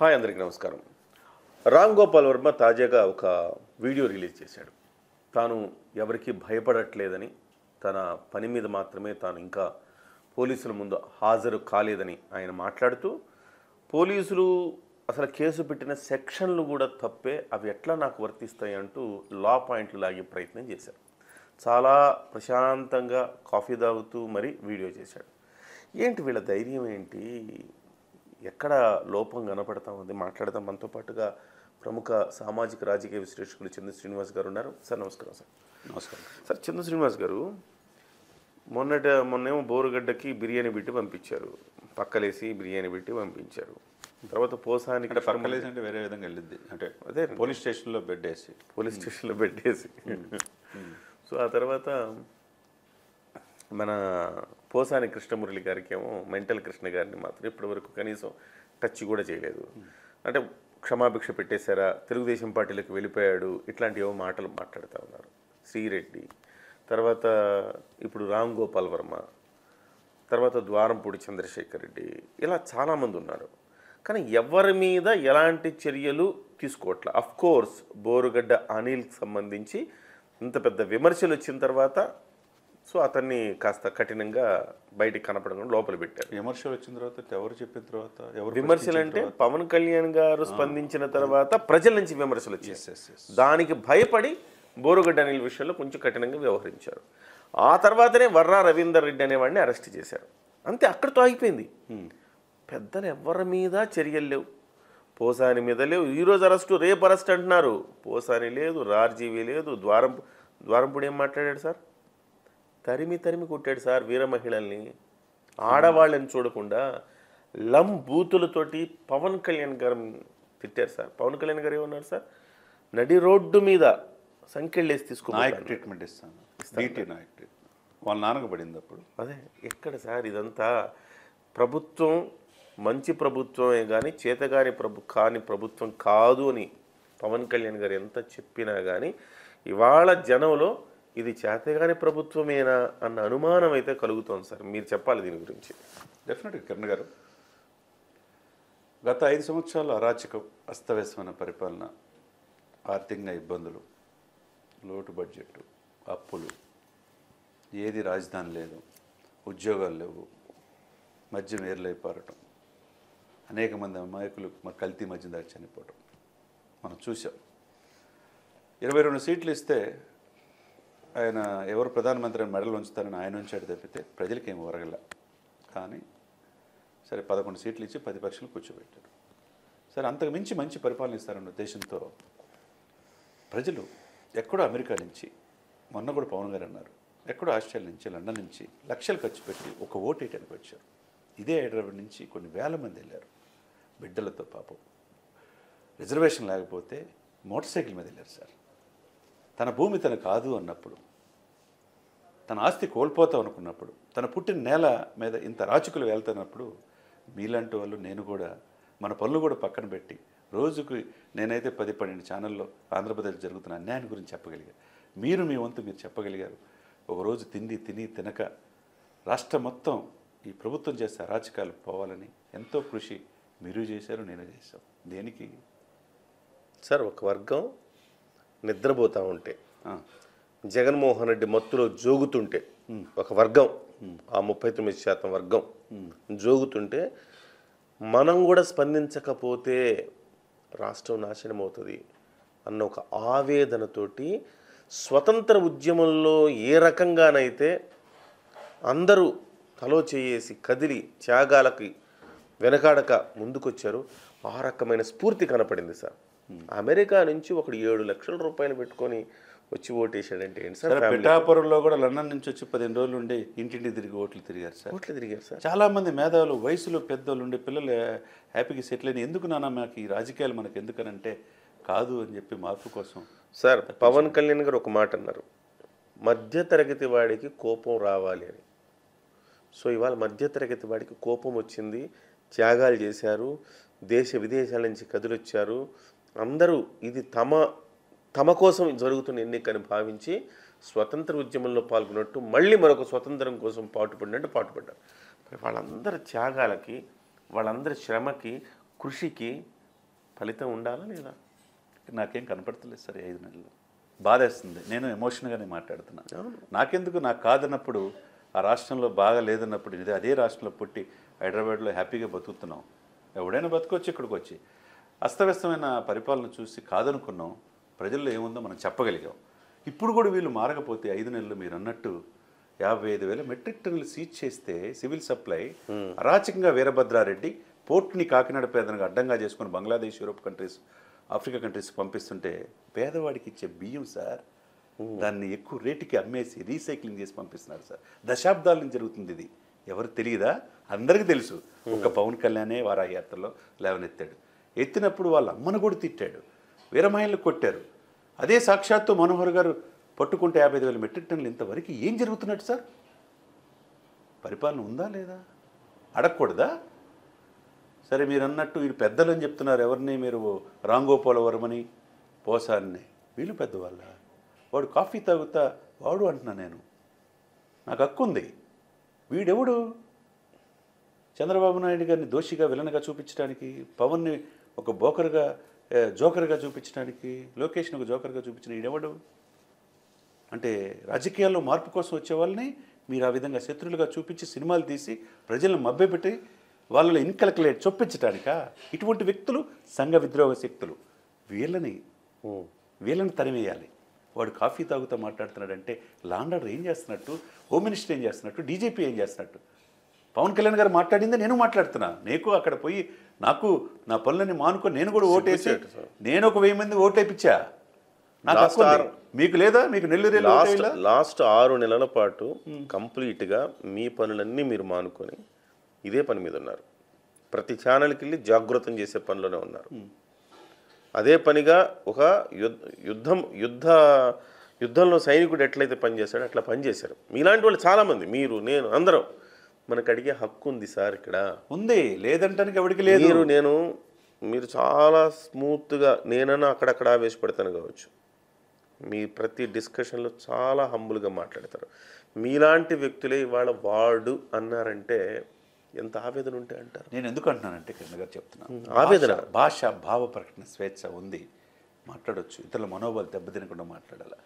Hi అందరికీ నమస్కారం. రామ్ గోపాల్ వర్మ తాజాగా ఒక వీడియో రిలీజ్ చేశాడు. తాను ఎవరికి భయపడట్లేదని, తన పని మీద మాత్రమే తాను ఇంకా పోలీసుల ముందు హాజరు కాలేదని ఆయన మాట్లాడుతూ, పోలీసులు అసలు కేసు పెట్టిన సెక్షన్లు కూడా తప్పే, అవి ఎట్లా నాకు వర్తిస్తాయి అంటూ లా పాయింట్లు లాగే ప్రయత్నం చేశారు. చాలా ప్రశాంతంగా కాఫీ తాగుతూ మరి వీడియో చేశాడు. ఏంటి వీళ్ళ ధైర్యం ఏంటి? ఎక్కడ లోపం కనపడతా ఉంది? మాట్లాడతాం. మనతో పాటుగా ప్రముఖ సామాజిక రాజకీయ విశ్లేషకులు చందు శ్రీనివాస్ గారు ఉన్నారు. సార్ నమస్కారం. సార్ నమస్కారం. సార్ చందు శ్రీనివాస్ గారు, మొన్నేమో బోరుగడ్డకి బిర్యానీ పెట్టి పంపించారు, పక్కలేసి బిర్యానీ పెట్టి పంపించారు. తర్వాత పోసానికి పక్కలేసి అంటే వేరే విధంగా వెళ్ళింది, అంటే అదే పోలీస్ స్టేషన్లో పెట్టేసి సో ఆ తర్వాత మన పోసాని కృష్ణమురళి గారికి ఏమో మెంటల్ కృష్ణ గారిని మాత్రం ఇప్పటివరకు కనీసం టచ్ కూడా చేయలేదు. అంటే క్షమాభిక్ష పెట్టేశారా, తెలుగుదేశం పార్టీలకు వెళ్ళిపోయాడు, ఇట్లాంటి ఏవో మాటలు మాట్లాడుతూ ఉన్నారు. శ్రీరెడ్డి, తర్వాత ఇప్పుడు రామ్ గోపాల్ వర్మ, తర్వాత ద్వారంపూడి చంద్రశేఖర్ రెడ్డి, ఇలా చాలామంది ఉన్నారు. కానీ ఎవరి మీద ఎలాంటి చర్యలు తీసుకోవట్లే. అఫ్కోర్స్ బోరుగడ్డ అనిల్కి సంబంధించి ఇంత పెద్ద విమర్శలు వచ్చిన తర్వాత సో అతన్ని కాస్త కఠినంగా బయటికి కనపడకుండా లోపల పెట్టారు. విమర్శలు వచ్చిన తర్వాత ఎవరు చెప్పిన తర్వాత ఎవరు విమర్శలు అంటే పవన్ కళ్యాణ్ గారు స్పందించిన తర్వాత ప్రజల నుంచి విమర్శలు వచ్చేసాయి. దానికి భయపడి బోరుగడ్డ అనిల్ విషయంలో కొంచెం కఠినంగా వ్యవహరించారు. ఆ తర్వాతనే వర్రా రవీందర్ రెడ్డి అనేవాడిని అరెస్ట్ చేశారు. అంతే, అక్కడితో ఆగిపోయింది. పెద్దలు ఎవరి మీద చర్యలు లేవు. పోసాని మీద లేవు. ఈరోజు అరెస్టు, రేపు అరెస్ట్ అంటున్నారు. పోసాని లేదు, రార్జీవి లేదు, ద్వారంపూడి ఏం మాట్లాడాడు సార్? తరిమి కొట్టాడు సార్ వీర మహిళల్ని, ఆడవాళ్ళని చూడకుండా బూతులతోటి పవన్ కళ్యాణ్ గారు తిట్టారు సార్. పవన్ కళ్యాణ్ గారు ఏమన్నారు సార్? నడి రోడ్డు మీద సంఖ్యలేసి నాయక్ ట్రీట్మెంట్ ఇస్తాను, నాయక్ ట్రీట్మెంట్ వాళ్ళ నాన్నకు పడింది అప్పుడు. అదే ఎక్కడ సార్ ఇదంతా? ప్రభుత్వం మంచి ప్రభుత్వమే కానీ చేతగాని కాని ప్రభుత్వం కాదు అని పవన్ కళ్యాణ్ గారు ఎంత చెప్పినా కానీ ఇవాళ జనంలో ఇది చేతగాని ప్రభుత్వమేనా అన్న అనుమానం అయితే కలుగుతోంది సార్. మీరు చెప్పాలి దీని గురించి. డెఫినెట్గా కిరణ్ గారు, గత 5 సంవత్సరాలు అరాచకం, అస్తవ్యస్తమైన పరిపాలన, ఆర్థికంగా ఇబ్బందులు, లోటు బడ్జెట్, అప్పులు, ఏది రాజధాని లేదు, ఉద్యోగాలు లేవు, మద్యం ఏర్లైపారటం, అనేక మంది అమాయకులు కల్తీ మద్యం దాచి చనిపోవటం మనం చూసాం. 22 సీట్లు ఇస్తే ఆయన ఎవరు ప్రధానమంత్రి మెడలు ఉంచుతారని ఆయన ఉంచాడు తప్పితే ప్రజలకి ఏమి ఒరగల. కానీ సరే 11 సీట్లు ఇచ్చి 10 పక్షులు కూర్చోబెట్టారు. సరే అంతకు మించి మంచి పరిపాలన ఇస్తారన్న ఉద్దేశంతో ప్రజలు ఎక్కడో అమెరికా నుంచి, మొన్న కూడా పవన్ గారు అన్నారు, ఎక్కడో ఆస్ట్రేలియా నుంచి, లండన్ నుంచి లక్షలు ఖర్చు పెట్టి ఒక ఓటు వేయడానికి వచ్చారు. ఇదే హైదరాబాద్ నుంచి కొన్ని వేల మంది వెళ్ళారు బిడ్డలతో. పాపం రిజర్వేషన్ లేకపోతే మోటార్ సైకిల్ మీద వెళ్ళారు సార్. తన భూమి తన కాదు అన్నప్పుడు, తన ఆస్తి కోల్పోతాం అనుకున్నప్పుడు, తన పుట్టిన నేల మీద ఇంత రాచుకులు వెళ్తున్నప్పుడు మీలాంటి వాళ్ళు, నేను కూడా మన పనులు కూడా పక్కన పెట్టి రోజుకు నేనైతే 10-12 ఛానల్లో ఆంధ్రప్రదేశ్ జరుగుతున్న అన్యాయం గురించి చెప్పగలిగారు. మీరు మీ వంతు మీరు చెప్పగలిగారు. ఒకరోజు తిని తినక రాష్ట్రం మొత్తం ఈ ప్రభుత్వం చేసే అరాచకాలు పోవాలని ఎంతో కృషి మీరు చేశారు, నేను చేశాం. దేనికి సార్? ఒక వర్గం నిద్రపోతూ ఉంటే, జగన్మోహన్ రెడ్డి మత్తులో జోగుతుంటే, ఒక వర్గం, ఆ 39% వర్గం జోగుతుంటే మనం కూడా స్పందించకపోతే రాష్ట్రం నాశనం అవుతుంది అన్న ఒక ఆవేదనతోటి స్వతంత్ర ఉద్యమంలో ఏ రకంగానైతే అందరూ తలో చేసి కదిలి త్యాగాలకి వెనకాడక ముందుకొచ్చారు, ఆ రకమైన స్ఫూర్తి కనపడింది సార్. అమెరికా నుంచి ఒకడు 7 లక్షల రూపాయలు పెట్టుకొని వచ్చి ఓటేసాడంటే ఏంటి సార్? పిఠాపురంలో కూడా లండన్ నుంచి వచ్చి 15 రోజులు ఉండి ఇంటింటి తిరిగి ఓట్లు తిరిగారు సార్. చాలామంది మేధావులు, వయసులో పెద్దోళ్ళు ఉండే పిల్లలు హ్యాపీగా సెటిల్ అయిన. ఎందుకు నాన్న మాకు ఈ రాజకీయాలు మనకు ఎందుకనంటే కాదు అని చెప్పి మార్పు కోసం సార్. పవన్ కళ్యాణ్ గారు ఒక మాట అన్నారు, మధ్యతరగతి వాడికి కోపం రావాలి అని. సో ఇవాళ మధ్యతరగతి వాడికి కోపం వచ్చింది, త్యాగాలు చేశారు, దేశ విదేశాల నుంచి కదిలొచ్చారు. అందరూ ఇది తమ కోసం జరుగుతున్న ఎన్నికని భావించి స్వతంత్ర ఉద్యమంలో పాల్గొన్నట్టు మళ్ళీ మరొక స్వతంత్రం కోసం పాటుపడ్డారు. వాళ్ళందరి త్యాగాలకి, వాళ్ళందరి శ్రమకి, కృషికి ఫలితం ఉండాలా లేదా? నాకేం కనపడతలేదు సార్ 5 నెలలు. బాధేస్తుంది. నేను ఎమోషన్గానే మాట్లాడుతున్నాను. నాకెందుకు, నాకు కాదన్నప్పుడు, ఆ రాష్ట్రంలో బాగా లేదన్నప్పుడు, ఇది అదే రాష్ట్రంలో పుట్టి హైదరాబాద్లో హ్యాపీగా బతుకుతున్నాం. ఎవడైనా బతుకొచ్చి ఇక్కడికి వచ్చి అస్తవ్యస్తమైన పరిపాలన చూసి కాదనుకున్నాం. ప్రజల్లో ఏముందో మనం చెప్పగలిగాం. ఇప్పుడు కూడా వీళ్ళు మారకపోతే 5 నెలలు మీరు అన్నట్టు 55,000 మెట్రిక్ టన్నులు సీజ్ చేస్తే సివిల్ సప్లై అరాచకంగా వీరభద్రారెడ్డి పోర్ట్ని కాకినాడ పేదనకు అడ్డంగా చేసుకుని బంగ్లాదేశ్, యూరోప్ కంట్రీస్, ఆఫ్రికా కంట్రీస్కి పంపిస్తుంటే పేదవాడికి ఇచ్చే బియ్యం సార్ దాన్ని ఎక్కువ రేటుకి అమ్మేసి రీసైక్లింగ్ చేసి పంపిస్తున్నారు సార్. దశాబ్దాల నుంచి జరుగుతుంది ఇది. ఎవరు తెలియదా? అందరికీ తెలుసు. ఒక పవన్ కళ్యాణే వారాహయాత్రలో లేవనెత్తాడు. ఎత్తినప్పుడు వాళ్ళ అమ్మను కూడా తిట్టాడు, వీరమహిళలు కొట్టారు. అదే సాక్షాత్తు మనోహర్ గారు పట్టుకుంటే 55,000 మెట్రిక్ టన్నులు ఇంతవరకు ఏం జరుగుతున్నట్టు సార్? పరిపాలన ఉందా లేదా? అడగకూడదా? సరే మీరు అన్నట్టు వీళ్ళు పెద్దలు అని చెప్తున్నారు. ఎవరిని మీరు? రాంగోపాలవరమని, పోసాన్ని, వీళ్ళు పెద్దవాళ్ళ. వాడు కాఫీ తాగుతా వాడు అంటున్నా నేను. నాకు హక్కు ఉంది. వీడెవడు చంద్రబాబు నాయుడు గారిని దోషిగా విలన్గా చూపించడానికి, పవన్ని ఒక జోకర్గా చూపించడానికి, లోకేష్ని ఒక జోకర్గా చూపించిన వీడెవడు? అంటే రాజకీయాల్లో మార్పు కోసం వచ్చే వాళ్ళని మీరు ఆ విధంగా శత్రువులుగా చూపించి సినిమాలు తీసి ప్రజలను మభ్యపెట్టి వాళ్ళలో ఇన్కల్కులేట్ చొప్పించడానికా? ఇటువంటి వ్యక్తులు సంఘ విద్రోహ శక్తులు. వీళ్ళని తరిమేయాలి. వాడు కాఫీ తాగుతూ మాట్లాడుతున్నాడంటే లాండర్ ఏం చేస్తున్నట్టు, హోమ్ మినిస్టర్ ఏం చేస్తున్నట్టు, డీజీపీ ఏం చేస్తున్నట్టు? పవన్ కళ్యాణ్ గారు మాట్లాడిందే నేను మాట్లాడుతున్నా. నీకు అక్కడ పోయి నాకు నా పనులని మానుకొని నేను కూడా ఓటేసి నేను ఒక 1000 మంది ఓటేపించా. నాకు మీకు లేదా? మీకు నెల్లూరు లాస్ట్ 6 నెలల పాటు కంప్లీట్గా మీ పనులన్నీ మీరు మానుకొని ఇదే పని మీద ఉన్నారు. ప్రతి ఛానల్కి వెళ్ళి జాగృతం చేసే పనిలోనే ఉన్నారు. అదే పనిగా ఒక యుద్ధంలో సైనికుడు ఎట్లయితే పనిచేశాడో అట్లా పనిచేశారు. మీలాంటి వాళ్ళు చాలామంది, మీరు, నేను, అందరం. మనకు అడిగే హక్కు ఉంది సార్, ఇక్కడ ఉంది. లేదంటానికి ఎవరికి లేదు. మీరు చాలా స్మూత్గా, నేనన్నా అక్కడక్కడ ఆవేశపడతాను కావచ్చు, మీ ప్రతి డిస్కషన్లో చాలా హంబుల్గా మాట్లాడతారు. మీలాంటి వ్యక్తులే ఇవాళ వాడు అన్నారంటే ఎంత ఆవేదన ఉంటే అంటారు. నేను ఎందుకు అంటున్నానంటే కిరణ్ గారు చెప్తున్నాను, ఆవేదన. భాష భావ ప్రకటన స్వేచ్ఛ ఉంది, మాట్లాడవచ్చు. ఇతరుల మనోబలం దెబ్బతినకుండా మాట్లాడాలి.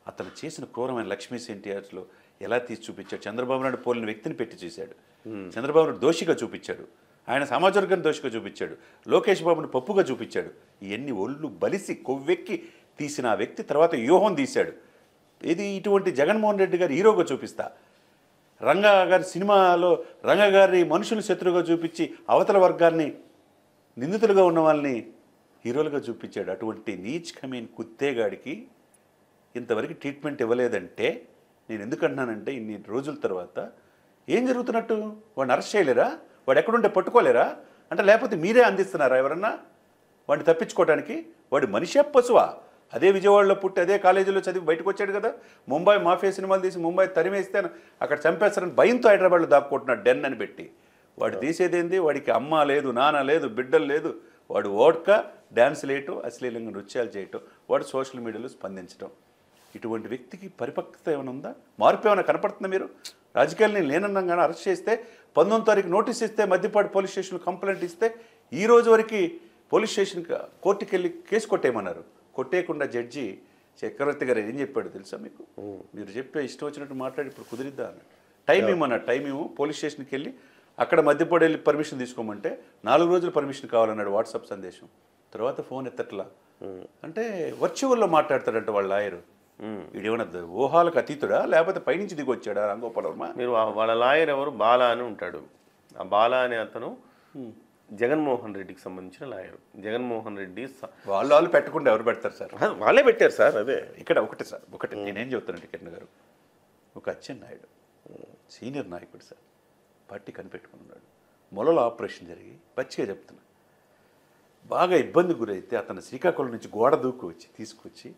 అతను చేసిన క్రూరమైన లక్ష్మీ ఎన్టీఆర్లో ఎలా తీసి చూపించాడు? చంద్రబాబు నాయుడు పోలిన వ్యక్తిని పెట్టి చూశాడు. చంద్రబాబు నాయుడు దోషిగా చూపించాడు. ఆయన సమాజ వర్గాన్ని దోషిగా చూపించాడు. లోకేష్ బాబుని పప్పుగా చూపించాడు. ఇవన్నీ ఒళ్ళు బలిసి కొవ్వెక్కి తీసిన ఆ వ్యక్తి తర్వాత వ్యూహం తీశాడు. ఇది ఇటువంటి జగన్మోహన్ రెడ్డి గారు హీరోగా చూపిస్తా, రంగా గారి సినిమాలో రంగా గారి మనుషులు శత్రువుగా చూపించి అవతల వర్గాన్ని నిందితులుగా ఉన్న వాళ్ళని హీరోలుగా చూపించాడు. అటువంటి నీచ్ కమీన్ కుత్తేగాడికి ఇంతవరకు ట్రీట్మెంట్ ఇవ్వలేదంటే నేను ఎందుకంటున్నానంటే ఇన్ని రోజుల తర్వాత ఏం జరుగుతున్నట్టు? వాడిని అరెస్ట్ చేయలేరా? వాడు ఎక్కడుంటే పట్టుకోలేరా? అంటే లేకపోతే మీరే అందిస్తున్నారా ఎవరన్నా వాడిని తప్పించుకోవడానికి? వాడు మనిషే పశువా? అదే విజయవాడలో పుట్టి అదే కాలేజీలో చదివి బయటకు వచ్చాడు కదా. ముంబై మాఫియా సినిమాలు తీసి ముంబై తరిమేస్తే అక్కడ చంపేస్తారని భయంతో హైదరాబాద్లో దాక్కుంటున్నాడు డెన్ అని పెట్టి. వాడు తీసేదేంది? వాడికి అమ్మ లేదు, నాన్న లేదు, బిడ్డలు లేదు. వాడు ఓడ్క డ్యాన్స్ వేయటం, అశ్లీలంగా నృత్యాలు చేయటం, వాడు సోషల్ మీడియాలో స్పందించడం. ఇటువంటి వ్యక్తికి పరిపక్వత ఏమైనా ఉందా? మార్పు ఏమైనా కనపడుతుందా? మీరు రాజకీయాలు నేను లేనన్నాం కానీ అరెస్ట్ చేస్తే 19వ తారీఖు నోటీస్ ఇస్తే మద్దిపాటి పోలీస్ స్టేషన్లో కంప్లైంట్ ఇస్తే ఈ రోజు వరకు పోలీస్ స్టేషన్కి కోర్టుకి వెళ్ళి కేసు కొట్టేయమన్నారు. కొట్టేయకుండా జడ్జి చక్రవర్తి గారు ఏం చెప్పాడు తెలుసా మీకు? మీరు చెప్పే ఇష్టం వచ్చినట్టు మాట్లాడి ఇప్పుడు కుదిరిద్దా అన్నాడు. టైం ఇవ్వమన్నాడు. టైం ఇవ్వు, పోలీస్ స్టేషన్కి వెళ్ళి అక్కడ మద్దిపాడు వెళ్ళి పర్మిషన్ తీసుకోమంటే 4 రోజులు పర్మిషన్ కావాలన్నాడు వాట్సాప్ సందేశం. తర్వాత ఫోన్ ఎత్తట్లా. అంటే వర్చువల్లో మాట్లాడతాడంట వాళ్ళ లాయరు. వీడేమన్నా ఊహాలకు అతీతుడా లేకపోతే పైనుంచి దిగి వచ్చాడా రాంగోపాలవర్మ? మీరు వాళ్ళ లాయర్ ఎవరు? బాలా అని ఉంటాడు. ఆ బాలా అనే అతను జగన్మోహన్ రెడ్డికి సంబంధించిన లాయర్. జగన్మోహన్ రెడ్డి వాళ్ళు పెట్టకుండా ఎవరు పెడతారు సార్? వాళ్ళే పెట్టారు సార్. అదే ఇక్కడ ఒకటి నేనేం చెప్తానంటే కిరణ్ గారు, ఒక అచ్చెన్నాయుడు సీనియర్ నాయకుడు సార్, పార్టీ కనిపెట్టుకున్నాడు. మొలలో ఆపరేషన్ జరిగి పచ్చిగా చెప్తున్నా బాగా ఇబ్బంది గురైతే అతను శ్రీకాకుళం నుంచి గోడ దూకు వచ్చి తీసుకొచ్చి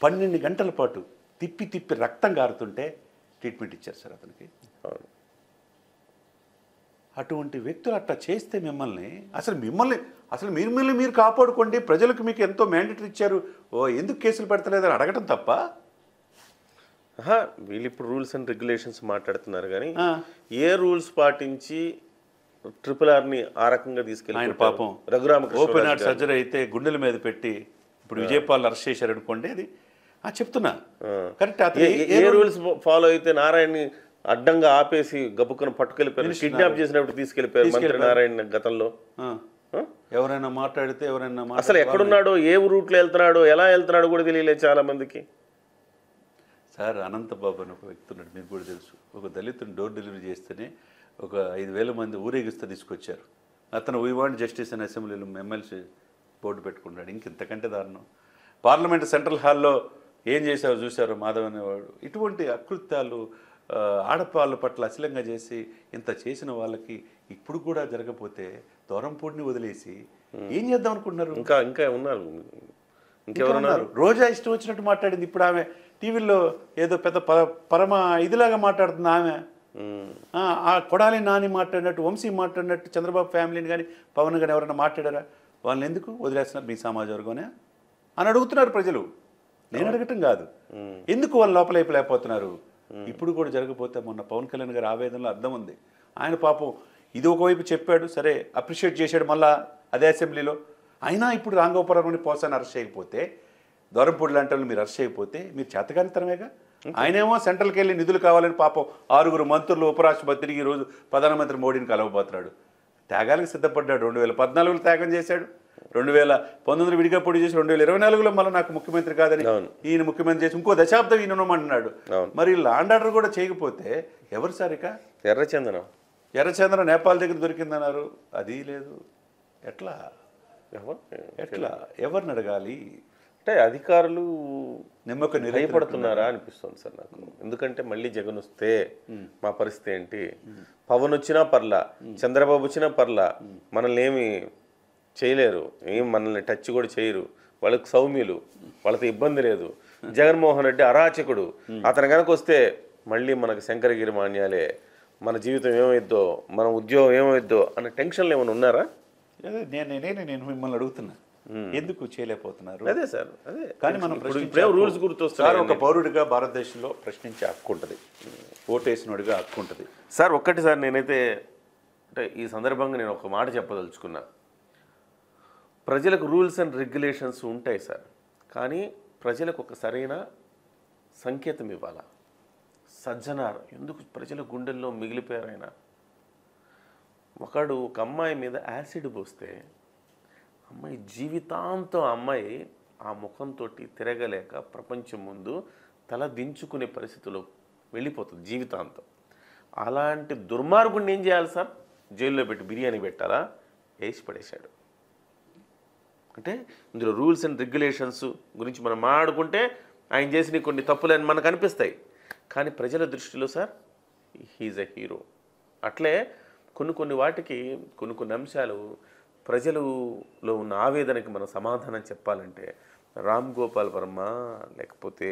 12 గంటల పాటు తిప్పి రక్తం కారుతుంటే ట్రీట్మెంట్ ఇచ్చారు సార్ అతనికి. అటువంటి వ్యక్తులు అట్లా చేస్తే అసలు మీరు కాపాడుకోండి, ప్రజలకు మీకు ఎంతో మ్యాండేటరీ ఇచ్చారు, ఎందుకు కేసులు పెడతలేదని అడగటం తప్ప? వీళ్ళు ఇప్పుడు రూల్స్ అండ్ రెగ్యులేషన్స్ మాట్లాడుతున్నారు కానీ ఏ రూల్స్ పాటించి RRRని ఆ రకంగా ఆయన తీసుకెళ్ళి పాపం రఘురామకృష్ణ ఓపెన్ హార్ట్ సర్జరీ అయితే గుండెల మీద పెట్టి ఇప్పుడు విజయపాల్ అరెస్ట్ చేశారు అనుకోండి, అది చెప్తున్నా కరెక్ట్. అతను ఏ రూల్స్ ఫాలో అయితే నారాయణని అడ్డంగా ఆపేసి గబుక్కను పట్టుకెళ్ళిపోయారు, కిడ్నాప్ చేసినప్పుడు తీసుకెళ్ళిపోయారు మంత్రి నారాయణ గతంలో. ఎవరైనా మాట్లాడితే ఎవరైనా అసలు ఎక్కడున్నాడో, ఏ రూట్లో వెళ్తున్నాడో, ఎలా వెళ్తున్నాడో కూడా తెలియలేదు చాలా మందికి. సార్ అనంతబాబు అని ఒక వ్యక్తి ఉన్నాడు, మీకు కూడా తెలుసు. ఒక దళితుని డోర్ డెలివరీ చేస్తేనే ఒక 5,000 మంది ఊరేగిస్తూ తీసుకొచ్చారు. అతను వీ వాంట్ జస్టిస్ అని అసెంబ్లీలో ఎమ్మెల్సీ బోర్డు పెట్టుకున్నాడు. ఇంకెంతకంటే దారుణం. పార్లమెంట్ సెంట్రల్ హాల్లో ఏం చేశారో చూశారు మాధవ్ అనేవాడు. ఇటువంటి అకృత్యాలు ఆడపాళ్ళ పట్ల అశ్లీలంగా చేసి ఇంత చేసిన వాళ్ళకి ఇప్పుడు కూడా జరగకపోతే దూరంపూడిని వదిలేసి ఏం చేద్దాం అనుకుంటున్నారు? ఇంకా ఉన్నారు, ఇంకెవరున్నారు? రోజా ఇష్టం వచ్చినట్టు మాట్లాడింది. ఇప్పుడు ఆమె టీవీలో ఏదో పెద్ద పరమ ఇదిలాగా మాట్లాడుతుంది ఆమె. ఆ కొడాలి నాని మాట్లాడినట్టు, వంశీ మాట్లాడినట్టు చంద్రబాబు ఫ్యామిలీని కానీ పవన్ కానీ ఎవరైనా మాట్లాడారా? వాళ్ళని ఎందుకు వదిలేస్తున్నారు? మీ సమాజ వర్గమే అని అడుగుతున్నారు ప్రజలు. నేను అడగటం కాదు, ఎందుకు వాళ్ళు లోపలైపోలేకపోతున్నారు? ఇప్పుడు కూడా జరగకపోతే మొన్న పవన్ కళ్యాణ్ గారి ఆవేదనలో అర్థం ఉంది. ఆయన పాపం ఇది ఒకవైపు చెప్పాడు, సరే అప్రిషియేట్ చేశాడు మళ్ళా అదే అసెంబ్లీలో. అయినా ఇప్పుడు రాంగోపాలని పోసాన్ని అరెస్ట్ చేయకపోతే, దూరంపూడి లాంటి వాళ్ళు మీరు అరెస్ట్ చేయకపోతే మీరు చేతకానితనమేగా. ఆయనేమో సెంట్రల్కి వెళ్ళి నిధులు కావాలని పాపం 6 మంత్రులు ఉపరాష్ట్రపతిని ఈరోజు ప్రధానమంత్రి మోడీని కలవబోతున్నాడు. త్యాగాలకు సిద్ధపడ్డాడు. 2014లో త్యాగం చేశాడు, 2019 విడిగా పోటీ చేసి 2024లో మళ్ళీ నాకు ముఖ్యమంత్రి కాదని ఈయన ముఖ్యమంత్రి చేసి ఇంకో దశాబ్దం ఈయన ఉన్నామంటున్నాడు. మరి లాండ్ ఆర్డర్ కూడా చేయకపోతే ఎవరు సార్? ఇక ఎర్రచందనం నేపాల్ దగ్గర దొరికిందన్నారు, అది లేదు. ఎట్లా ఎవరిని అడగాలి? అంటే అధికారులు నిమ్మక భయపడుతున్నారా అనిపిస్తుంది సార్ నాకు. ఎందుకంటే మళ్ళీ జగన్ వస్తే మా పరిస్థితి ఏంటి? పవన్ వచ్చినా పర్లా, చంద్రబాబు వచ్చినా పర్లా, మనల్ని ఏమి చేయలేరు, మనల్ని టచ్ కూడా చేయరు. వాళ్ళకి సౌమ్యులు, వాళ్ళతో ఇబ్బంది లేదు. జగన్మోహన్ రెడ్డి అరాచకుడు, అతను కనుక వస్తే మళ్ళీ మనకు శంకరగిరి మాన్యాలే, మన జీవితం ఏమైద్దో, మన ఉద్యోగం ఏమైద్దో అన్న టెన్షన్లు ఏమైనా ఉన్నారా? నేను మిమ్మల్ని అడుగుతున్నా, ఎందుకు చేయలేకపోతున్నారు? అదే సార్, అదే. కానీ మనం రూల్స్ గుర్తొస్తారు. ఒక పౌరుడిగా భారతదేశంలో ప్రశ్నించే హక్కు ఉంటుంది, ఓటేసినోడిగా హక్కు ఉంటుంది సార్. ఒక్కటి సార్, నేనైతే అంటే ఈ సందర్భంగా నేను ఒక మాట చెప్పదలుచుకున్నా. ప్రజలకు రూల్స్ అండ్ రెగ్యులేషన్స్ ఉంటాయి సార్, కానీ ప్రజలకు ఒక సరైన సంకేతం ఇవ్వాలా. సజ్జనార్ ఎందుకు ప్రజల గుండెల్లో మిగిలిపోయారు? ఆయన ఒక అమ్మాయి మీద యాసిడ్ పోస్తే అమ్మాయి జీవితాంతం అమ్మాయి ఆ ముఖంతో తిరగలేక ప్రపంచం ముందు తల దించుకునే పరిస్థితిలో వెళ్ళిపోతుంది జీవితాంతం. అలాంటి దుర్మార్గుడిని ఏం చేయాలి సార్? జైల్లో పెట్టి బిర్యానీ పెట్టాలా? వేసి పడేశాడు. అంటే ఇందులో రూల్స్ అండ్ రెగ్యులేషన్స్ గురించి మనం మాట్లాడుకుంటే ఆయన చేసిన కొన్ని తప్పులని మనకు అనిపిస్తాయి, కానీ ప్రజల దృష్టిలో సార్ హీజ్ ఎ హీరో. అట్లే కొన్ని వాటికి కొన్ని అంశాలు ప్రజలలో ఉన్న ఆవేదనకి మనం సమాధానం చెప్పాలంటే రామ్ గోపాల్ వర్మ, లేకపోతే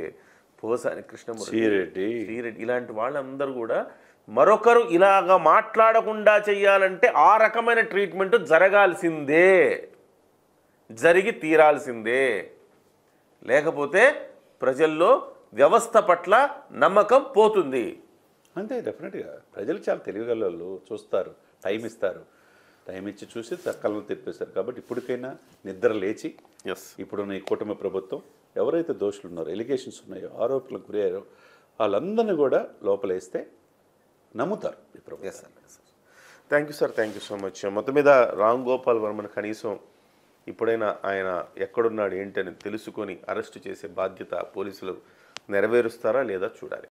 పోసాని కృష్ణమూర్తి, శ్రీరెడ్డి ఇలాంటి వాళ్ళందరూ కూడా మరొకరు ఇలాగా మాట్లాడకుండా చెయ్యాలంటే ఆ రకమైన ట్రీట్మెంట్ జరగాల్సిందే, జరిగి తీరాల్సిందే. లేకపోతే ప్రజల్లో వ్యవస్థ పట్ల నమ్మకం పోతుంది. అంతే, డెఫినెట్గా. ప్రజలు చాలా తెలివిగలవాళ్ళు, చూస్తారు, టైం ఇస్తారు, టైం ఇచ్చి చూసి కళ్ళను తెప్పేస్తారు. కాబట్టి ఇప్పటికైనా నిద్ర లేచి ఇప్పుడున్న ఈ కూటమి ప్రభుత్వం ఎవరైతే దోషులు ఉన్నారో, ఎలిగేషన్స్ ఉన్నాయో, ఆరోపణలకు గురయ్యారో వాళ్ళందరినీ కూడా లోపలేస్తే నమ్ముతారు ఈ ప్రభుత్వం. Thank you sir, thank you so much. మొత్తం మీద రామ్ గోపాల్ వర్మను కనీసం ఇప్పుడైనా ఆయన ఎక్కడున్నాడు ఏంటని తెలుసుకొని అరెస్టు చేసే బాధ్యత పోలీసులు నెరవేరుస్తారా లేదా చూడాలి.